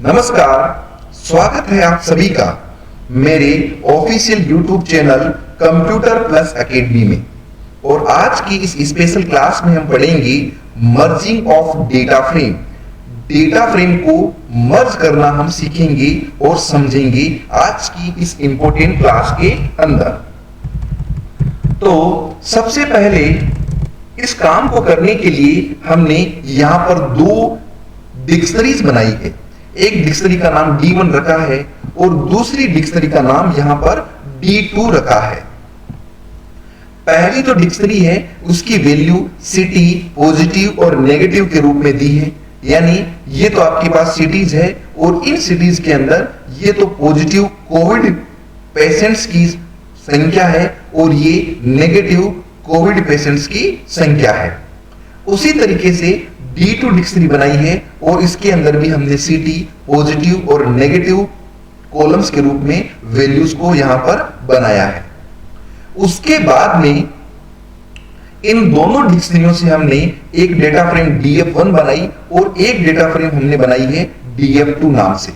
नमस्कार, स्वागत है आप सभी का मेरे official YouTube channel computer plus academy में। और आज की इस स्पेशल क्लास में हम पढ़ेंगे merging of data frame. Data frame को मर्ज करना हम सीखेंगे और समझेंगे आज की इस इंपॉर्टेंट क्लास के अंदर। तो सबसे पहले इस काम को करने के लिए हमने यहां पर दो डिक्शनरीज बनाई है। एक डिक्शनरी का नाम D1 रखा है और दूसरी डिक्शनरी का नाम यहां पर D2 रखा है। पहली जो डिक्शनरी है उसकी वैल्यू सिटी पॉजिटिव और नेगेटिव के रूप में दी है, यानी ये तो आपके पास सिटीज है और इन सिटीज के अंदर ये तो पॉजिटिव कोविड पेशेंट्स की संख्या है और ये नेगेटिव कोविड पेशेंट्स की संख्या है। उसी तरीके से D2 डिक्शनरी बनाई है और इसके अंदर भी हमने सिटी पॉजिटिव और नेगेटिव कॉलम्स के रूप में वैल्यूज को यहां पर बनाया है। उसके बाद में इन दोनों डिक्शनरियों से हमने एक डेटा फ्रेम DF1 बनाई और एक डेटा फ्रेम हमने बनाई है DF2 नाम से।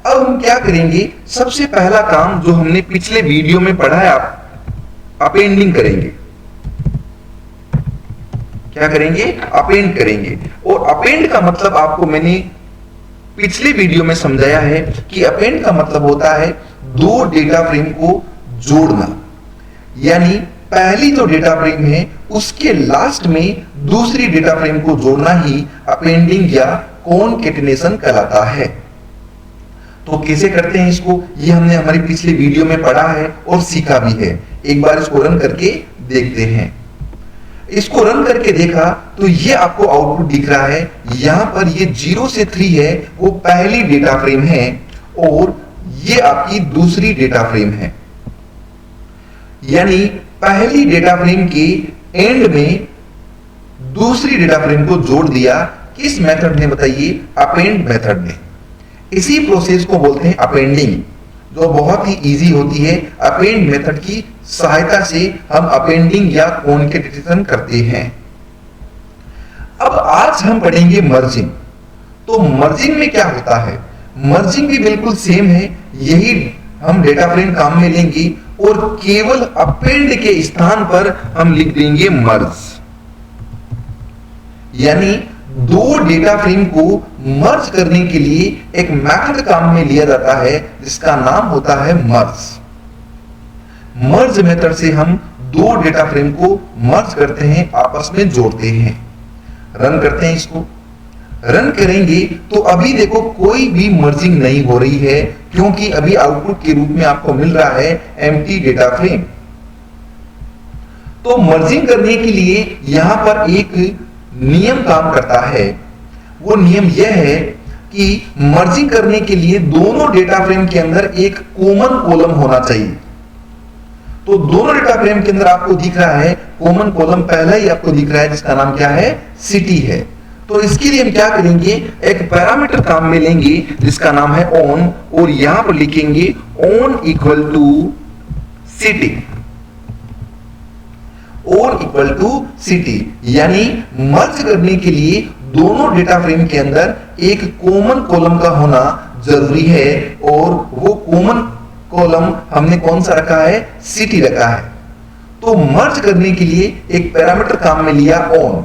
अब हम क्या करेंगे, सबसे पहला काम जो हमने पिछले वीडियो में पढ़ा है, अपेंडिंग करेंगे। क्या करेंगे? अपेंड करेंगे। और अपेंड का मतलब आपको मैंने पिछले वीडियो में समझाया है कि अपेंड का मतलब होता है दो डेटा फ्रेम को जोड़ना, यानी पहली जो डेटा फ्रेम है उसके लास्ट में दूसरी डेटा फ्रेम को जोड़ना ही अपेंडिंग या कॉनकैटिनेशन कहलाता है। तो कैसे करते हैं इसको, ये हमने हमारी पिछले वीडियो में पढ़ा है और सीखा भी है। एक बार इसको रन करके देखते हैं। इसको रन करके देखा तो ये आपको आउटपुट दिख रहा है। यहां पर ये 0 से 3 है, वो पहली डेटा फ्रेम है और ये आपकी दूसरी डेटा फ्रेम है। यानी पहली डेटा फ्रेम के एंड में दूसरी डेटा फ्रेम को जोड़ दिया। किस मेथड ने बताइए? अपेंड मेथड ने। इसी प्रोसेस को बोलते हैं अपेंडिंग, जो बहुत ही इजी होती है। अपेंड मेथड की सहायता से हम अपेंडिंग या कॉनकैटिनेशन करते हैं। अब आज हम पढ़ेंगे मर्जिंग। तो मर्जिंग में क्या होता है? मर्जिंग भी बिल्कुल सेम है, यही हम डेटा फ्रेम काम में लेंगे और केवल अपेंड के स्थान पर हम लिख देंगे मर्ज। यानी दो डेटा फ्रेम को मर्ज करने के लिए एक मेथड काम में लिया जाता है जिसका नाम होता है मर्ज। मर्ज मेथड से हम दो डेटा फ्रेम को मर्ज करते हैं, आपस में जोड़ते हैं। रन करते हैं इसको। रन करेंगे तो अभी देखो कोई भी मर्जिंग नहीं हो रही है, क्योंकि अभी आउटपुट के रूप में आपको मिल रहा है एम्प्टी डेटा फ्रेम। तो मर्जिंग करने के लिए यहां पर एक नियम काम करता है। वो नियम यह है कि मर्जिंग करने के लिए दोनों डेटा फ्रेम के अंदर एक कॉमन कॉलम होना चाहिए। तो दोनों डेटा फ्रेम के अंदर आपको दिख रहा है कॉमन कॉलम पहला ही आपको दिख रहा है, जिसका नाम क्या है? सिटी है। तो इसके लिए हम क्या करेंगे, एक पैरामीटर काम में लेंगे जिसका नाम है ऑन, और यहां पर लिखेंगे ऑन इक्वल टू सिटी। और इक्वल टू सिटी, यानी मर्ज करने के लिए दोनों डेटा फ्रेम के अंदर एक कॉमन कॉलम का होना जरूरी है। और वो कॉमन कॉलम हमने कौन सा रखा है? सिटी रखा है। तो मर्ज करने के लिए एक पैरामीटर काम में लिया ऑन,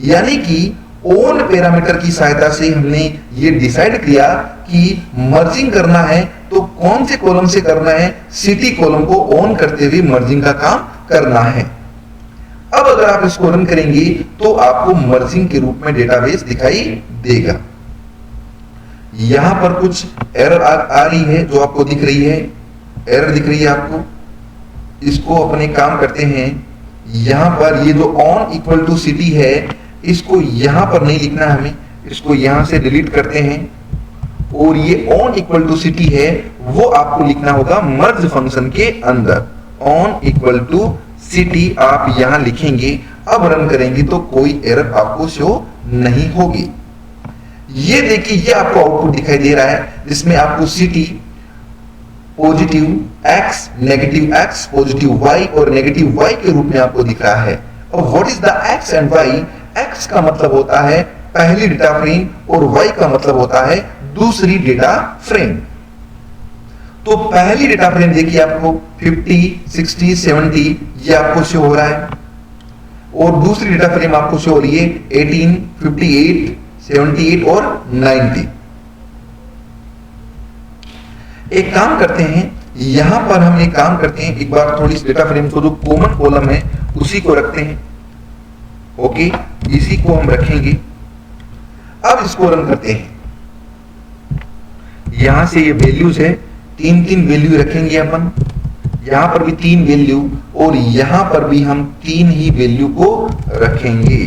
यानी कि ऑन पैरामीटर की सहायता से हमने ये डिसाइड किया कि मर्जिंग करना है तो कौन से कॉलम से करना है? सिटी कॉलम को ऑन करते हुए मर्जिंग का काम करना है। अब अगर आप इसको रन करेंगे तो आपको मर्जिंग के रूप में डेटाबेस दिखाई देगा। यहां पर कुछ एरर आ रही है जो आपको दिख रही है, एरर दिख रही है आपको। इसको अपने काम करते हैं। यहां पर ये जो ऑन इक्वल टू सिटी है, इसको यहां पर नहीं लिखना है हमें, इसको यहां से डिलीट करते हैं। और ये ऑन इक्वल टू सिटी है वो आपको लिखना होगा मर्ज फंक्शन के अंदर। ऑन इक्वल टू सिटी आप यहां लिखेंगे। अब रन करेंगे तो कोई एरर आपको शो नहीं होगी। ये देखिए, ये आपको आउटपुट दिखाई दे रहा है जिसमें आपको city positive x, negative x, positive y और नेगेटिव y के रूप में आपको दिख रहा है। और what is the x and y? x का मतलब होता है पहली डेटा फ्रेम और y का मतलब होता है दूसरी डेटा फ्रेम। तो पहली डेटा फ्रेम देखिए आपको 50, 60, 70 ये आपको शो हो रहा है, और दूसरी डेटा फ्रेम आपको शो हो रही है 18, 58, 78 और 90। एक काम करते हैं, यहां पर हम एक काम करते हैं, एक बार थोड़ी डेटा फ्रेम को जो कॉमन कॉलम है उसी को रखते हैं। ओके, इसी को हम रखेंगे। अब इसको रन करते हैं। यहां से ये वैल्यूज है, तीन तीन वैल्यू रखेंगे अपन, यहां पर भी 3 वैल्यू और यहां पर भी हम 3 ही वैल्यू को रखेंगे।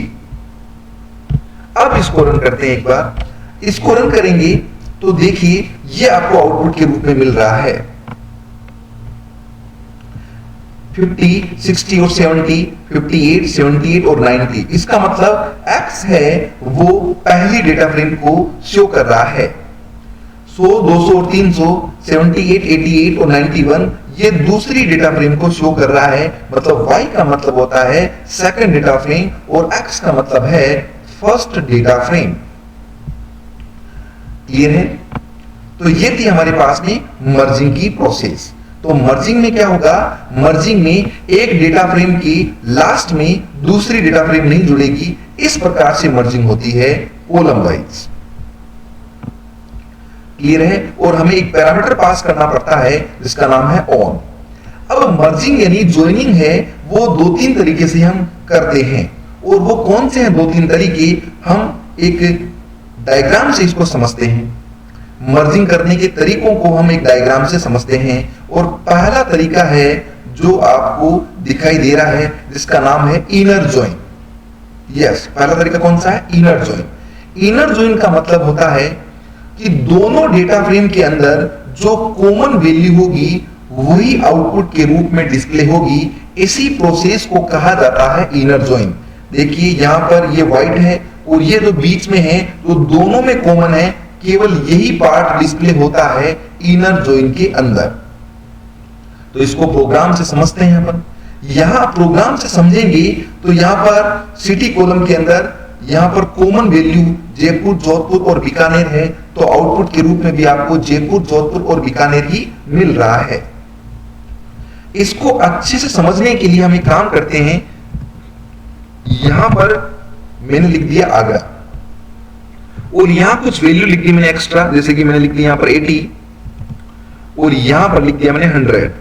अब इसको रन करते हैं एक बार। इसको रन करेंगे तो देखिए ये आपको आउटपुट के रूप में मिल रहा है 50, 60 और 70, 58, 78 और 90। इसका मतलब x है वो पहली डेटा फ्रेम को शो कर रहा है। 100, 200 और 300, 78, 88 और 91 ये दूसरी डेटा फ्रेम को शो कर रहा है। मतलब y का मतलब होता है सेकंड डेटा फ्रेम और x का मतलब है फर्स्ट डेटा फ्रेम। क्लियर है? तो ये थी हमारे पास में मर्जिंग की प्रोसेस। तो मर्जिंग में क्या होगा, मर्जिंग में एक डेटा फ्रेम की लास्ट में दूसरी डेटा फ्रेम नहीं जुड़ेगी। इस प्रकार से मर्जिंग होती है कॉलम वाइज। क्लियर है? और हमें एक पैरामीटर पास करना पड़ता है जिसका नाम है ऑन। अब मर्जिंग यानी ज्वाइनिंग है वो 2-3 तरीके से हम करते हैं, और वो कौन से हैं 2-3 तरीके, हम एक डायग्राम से इसको समझते हैं। मर्जिंग करने के तरीकों को हम एक डायग्राम से समझते हैं। और पहला तरीका है जो आपको दिखाई दे रहा है जिसका नाम है इनर जॉइन। यस, पहला तरीका कौन सा है? Inner join. इनर जॉइन का मतलब होता है कि दोनों डेटा फ्रेम के अंदर जो कॉमन वैल्यू होगी वही आउटपुट के रूप में डिस्प्ले होगी। इसी प्रोसेस को कहा जाता है इनर जॉइन। देखिए यहां पर ये व्हाइट है और ये जो बीच में है तो दोनों में कॉमन है, केवल यही पार्ट डिस्प्ले होता है इनर जॉइन के अंदर। तो इसको प्रोग्राम से समझते हैं अपन। यहां प्रोग्राम से समझेंगे तो यहां पर सिटी कॉलम के अंदर यहां पर कॉमन वैल्यू जयपुर, जोधपुर और बीकानेर है, तो आउटपुट के रूप में भी आपको जयपुर, जोधपुर और बीकानेर ही मिल रहा है। इसको अच्छे से समझने के लिए हम एक काम करते हैं, यहां पर मैंने लिख दिया आगरा और यहां कुछ वैल्यू लिख दी मैंने एक्स्ट्रा, जैसे कि मैंने लिख दिया यहां पर 80 और यहां पर लिख दिया मैंने 100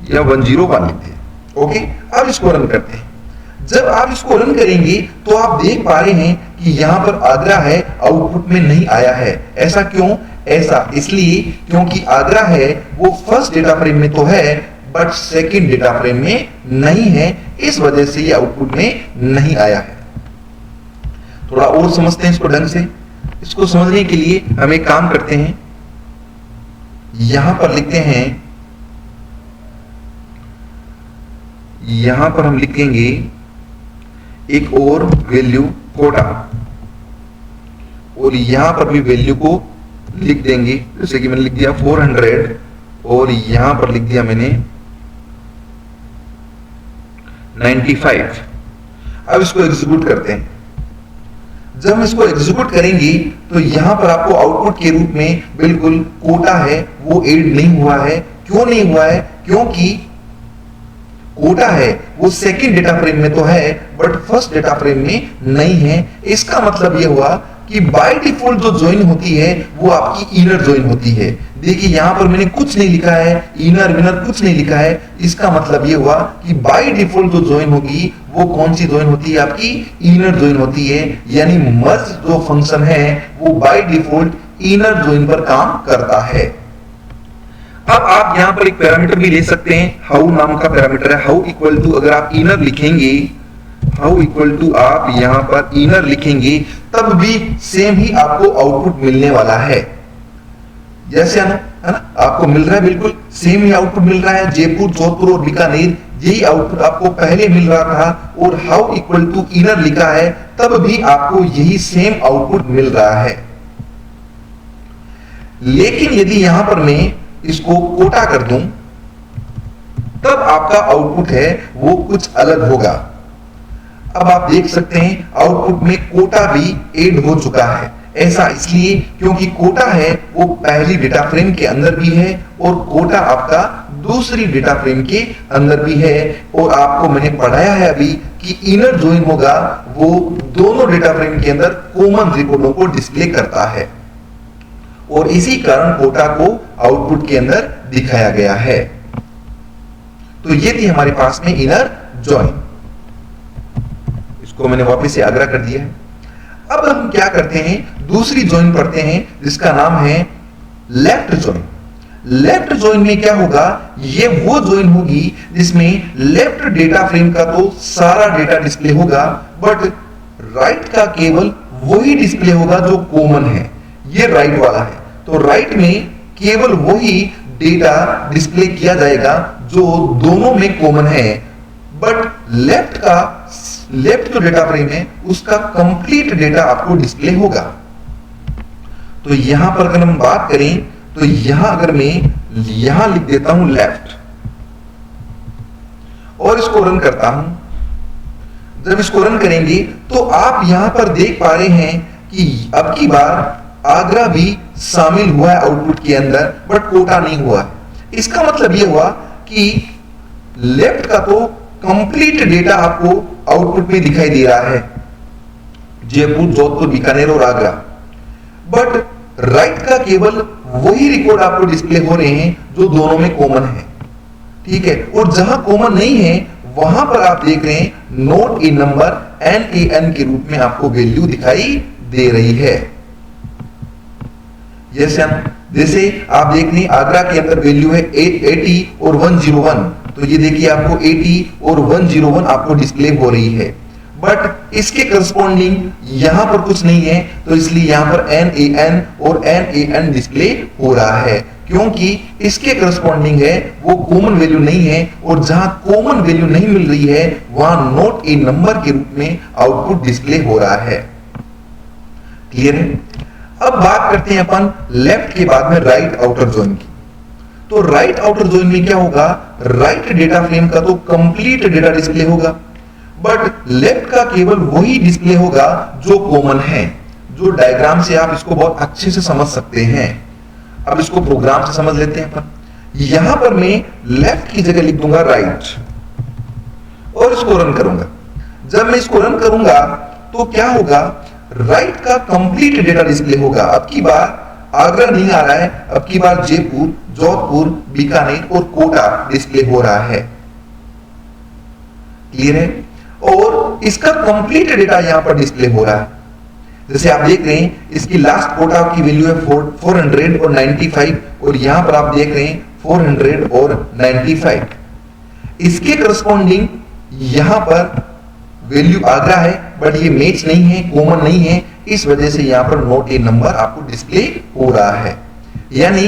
या 101 लिख दिया। ओके, अब इसको रन करते हैं। जब आप इसको रन करेंगे तो आप देख पा रहे हैं कि यहां पर आगरा है, आउटपुट में नहीं आया है। ऐसा क्यों? ऐसा इसलिए क्योंकि आगरा है वो फर्स्ट डेटा फ्रेम में तो है बट सेकंड डेटा फ्रेम में नहीं है, इस वजह से ये आउटपुट में नहीं आया है। थोड़ा और समझते हैं इसको ढंग से। इसको समझने के लिए हम एक काम करते हैं, यहां पर लिखते हैं, यहां पर हम लिखेंगे एक और वैल्यू कोटा और यहां पर भी वैल्यू को लिख देंगे, जैसे कि मैंने लिख दिया 400 और यहां पर लिख दिया मैंने 95। अब इसको एग्जीक्यूट करते हैं। जब हम इसको एग्जीक्यूट करेंगे तो यहां पर आपको आउटपुट के रूप में बिल्कुल कोटा है वो ऐड नहीं हुआ है। क्यों नहीं हुआ है? क्योंकि कोटा है वो सेकंड डेटा फ्रेम में तो है बट फर्स्ट डेटा फ्रेम में नहीं है। इसका मतलब यह हुआ कि बाय डिफॉल्ट जो ज्वाइन होती है वो आपकी इनर ज्वाइन होती है। देखिए यहां पर मैंने कुछ नहीं लिखा है, इनर विनर कुछ नहीं लिखा है। इसका मतलब यह हुआ कि बाय डिफॉल्ट जो ज्वाइन होगी वो कौन सी ज्वाइन होती है? आपकी इनर ज्वाइन होती है। यानी मर्ज जो फंक्शन है वो बाय डिफॉल्ट इनर ज्वाइन पर काम करता है। अब आप यहां पर एक पैरामीटर भी ले सकते हैं, हाउ नाम का पैरामीटर है। हाउ इक्वल टू, अगर आप इनर लिखेंगे, हाउ इक्वल टू आप यहां पर इनर लिखेंगे तब भी सेम ही आपको आउटपुट मिलने वाला है। जैसे है ना, आपको मिल रहा है बिल्कुल सेम ही आउटपुट मिल रहा है। जयपुर, जोधपुर और बीकानेर यही आउटपुट आपको पहले मिल रहा था और हाउ इक्वल टू इनर लिखा है तब भी आपको यही सेम आउटपुट मिल रहा है। लेकिन यदि यहां पर मैं इसको कोटा कर दूं तब आपका आउटपुट है वो कुछ अलग होगा। अब आप देख सकते हैं आउटपुट में कोटा भी ऐड हो चुका है। ऐसा इसलिए क्योंकि कोटा है वो पहली डेटा फ्रेम के अंदर भी है और कोटा आपका दूसरी डेटा फ्रेम के अंदर भी है। और आपको मैंने पढ़ाया है अभी कि इनर जॉइन होगा वो दोनों डेटा फ्रेम के अंदर कॉमन रिकॉर्डों को डिस्प्ले करता है और इसी कारण कोटा को आउटपुट के अंदर दिखाया गया है। तो ये थी हमारे पास में इनर जॉइन, इसको मैंने वापस से आग्रह कर दिया है। अब हम क्या करते हैं, दूसरी जॉइन पढ़ते हैं जिसका नाम है लेफ्ट जॉइन। लेफ्ट जॉइन में क्या होगा, ये वो जॉइन होगी जिसमें लेफ्ट डेटा फ्रेम का तो सारा डेटा डिस्प्ले होगा बट राइट का केवल वही डिस्प्ले होगा जो कॉमन है। ये राइट वाला है तो राइट में केवल वही डेटा डिस्प्ले किया जाएगा जो दोनों में कॉमन है, बट लेफ्ट जो डेटा फ्रेम है उसका कंप्लीट डेटा आपको डिस्प्ले होगा। तो यहां पर अगर हम बात करें तो यहां अगर मैं यहां लिख देता हूं लेफ्ट और इसको रन करता हूं, जब इसको रन करेंगे तो आप यहां पर देख पा रहे हैं कि अब की बार आगरा भी शामिल हुआ है आउटपुट के अंदर बट कोटा नहीं हुआ है। इसका मतलब यह हुआ कि लेफ्ट का तो कंप्लीट डेटा आपको आउटपुट में दिखाई दे रहा है, जयपुर, जोधपुर, बीकानेर और आगरा, बट राइट का केवल वही रिकॉर्ड आपको डिस्प्ले हो रहे हैं जो दोनों में कॉमन है। ठीक है, और जहां कॉमन नहीं है वहां पर आप देख रहे हैं नोट ए नंबर NaN के रूप में आपको वैल्यू दिखाई दे रही है। जैसे आप देख रहे हैं आगरा के अंदर वैल्यू है 80 और 101, तो ये देखिए आपको 80 और 101 आपको डिस्प्ले हो रही है, बट इसके करस्पॉन्डिंग यहां पर कुछ नहीं है तो इसलिए यहां पर NaN और NaN डिस्प्ले हो रहा है क्योंकि इसके करस्पॉन्डिंग है वो कॉमन वैल्यू नहीं है और जहां कॉमन वैल्यू नहीं मिल रही है वहां नोट ए नंबर के रूप में आउटपुट डिस्प्ले हो रहा है। क्लियर है? अब बात करते हैं अपन लेफ्ट के बाद में राइट आउटर जॉइन की। तो राइट आउटर जॉइन में क्या होगा, राइट डेटा फ्रेम का तो कंप्लीट डेटा डिस्प्ले होगा बट लेफ्ट का केवल वही डिस्प्ले होगा जो कॉमन है। जो डायग्राम से आप इसको बहुत अच्छे से समझ सकते हैं। अब इसको प्रोग्राम से समझ लेते हैं अपन। यहां पर मैं लेफ्ट की जगह लिख दूंगा राइट और इसको रन करूंगा। जब मैं इसको रन करूंगा तो क्या होगा, राइट का कंप्लीट डेटा डिस्प्ले होगा। अब की बार आगरा नहीं आ रहा है, अब की बार जयपुर, जोधपुर, बीकानेर और कोटा डिस्प्ले हो रहा है। क्लियर है? और इसका कंप्लीट डेटा यहां पर डिस्प्ले हो रहा है। जैसे आप देख रहे हैं इसकी लास्ट कोटा की वैल्यू है 495 और यहां पर आप देख रहे हैं 495। इसके करस्पॉन्डिंग यहां पर वैल्यू आगरा है बट ये मैच नहीं है, कॉमन नहीं है, इस वजह से यहां पर नोट ए नंबर आपको डिस्प्ले हो रहा है। यानी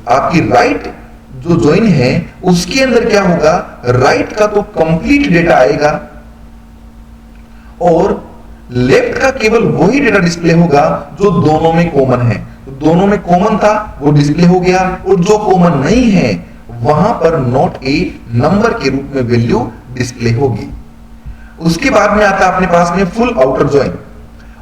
आपकी राइट जो जॉइन है उसके अंदर क्या होगा, राइट का तो कंप्लीट डेटा आएगा और लेफ्ट का केवल वही डेटा डिस्प्ले होगा जो दोनों में कॉमन है। तो दोनों में कॉमन था वो डिस्प्ले हो गया और जो कॉमन नहीं है वहां पर नोट ए नंबर के रूप में वैल्यू डिस्प्ले होगी। उसके बाद में आता है अपने पास में फुल आउटर जॉइन।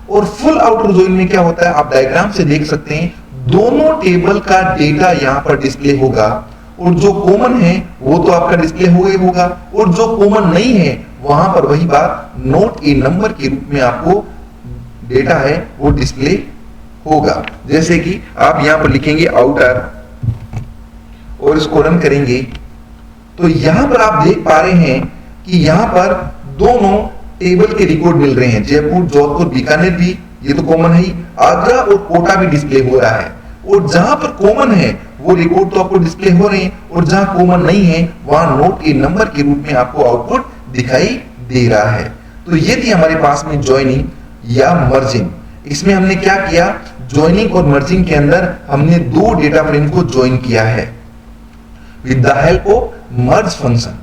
और फुल आउटर जॉइन में क्या होता है, आप डायग्राम से देख सकते हैं दोनों टेबल का डेटा यहां पर डिस्प्ले होगा और जो कॉमन है वो तो आपका डिस्प्ले हो ही होगा और जो कॉमन नहीं है वहां पर वही बात नोट ए नंबर के रूप में आपको डेटा है वो डिस्प्ले होगा। जैसे कि आप यहां पर लिखेंगे आउटर और इसको रन करेंगे तो यहां पर आप देख पा रहे हैं कि यहां पर दोनों टेबल के रिकॉर्ड मिल रहे हैं, जयपुर, जोधपुर, बीकानेर भी, ये तो कॉमन है, आगरा और कोटा भी डिस्प्ले हो रहा है। और जहां पर कॉमन है वो रिकॉर्ड तो आपको डिस्प्ले हो रहे हैं और जहां कॉमन नहीं है वहां नोट ए नंबर के रूप में आपको आउटपुट दिखाई दे रहा है। तो ये थी हमारे पास में ज्वाइनिंग या मर्जिंग। इसमें हमने क्या किया, ज्वाइनिंग और मर्जिंग के अंदर हमने दो डेटा फ्रेम को ज्वाइन किया है with the help of merge function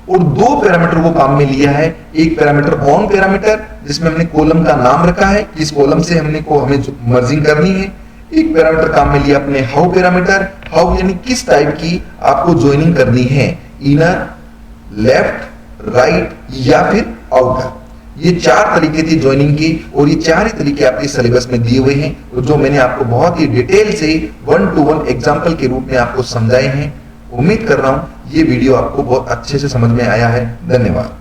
और दो पैरामीटर को काम में लिया है। एक पैरामीटर ऑन पैरामीटर जिसमें हमने कॉलम का नाम रखा है, इस कॉलम से हमें मर्जिंग करनी है। एक पैरामीटर काम में लिया अपने हाउ पैरामीटर, हाउ यानी किस टाइप की आपको ज्वाइनिंग करनी है, इनर, लेफ्ट, राइट या फिर आउटर। ये 4 तरीके थे ज्वाइनिंग की और ये 4 ही तरीके आपके सिलेबस में दिए हुए हैं और जो मैंने आपको बहुत ही डिटेल से 1 to 1 एग्जाम्पल के रूप में आपको समझाए हैं। उम्मीद कर रहा हूं ये वीडियो आपको बहुत अच्छे से समझ में आया है। धन्यवाद।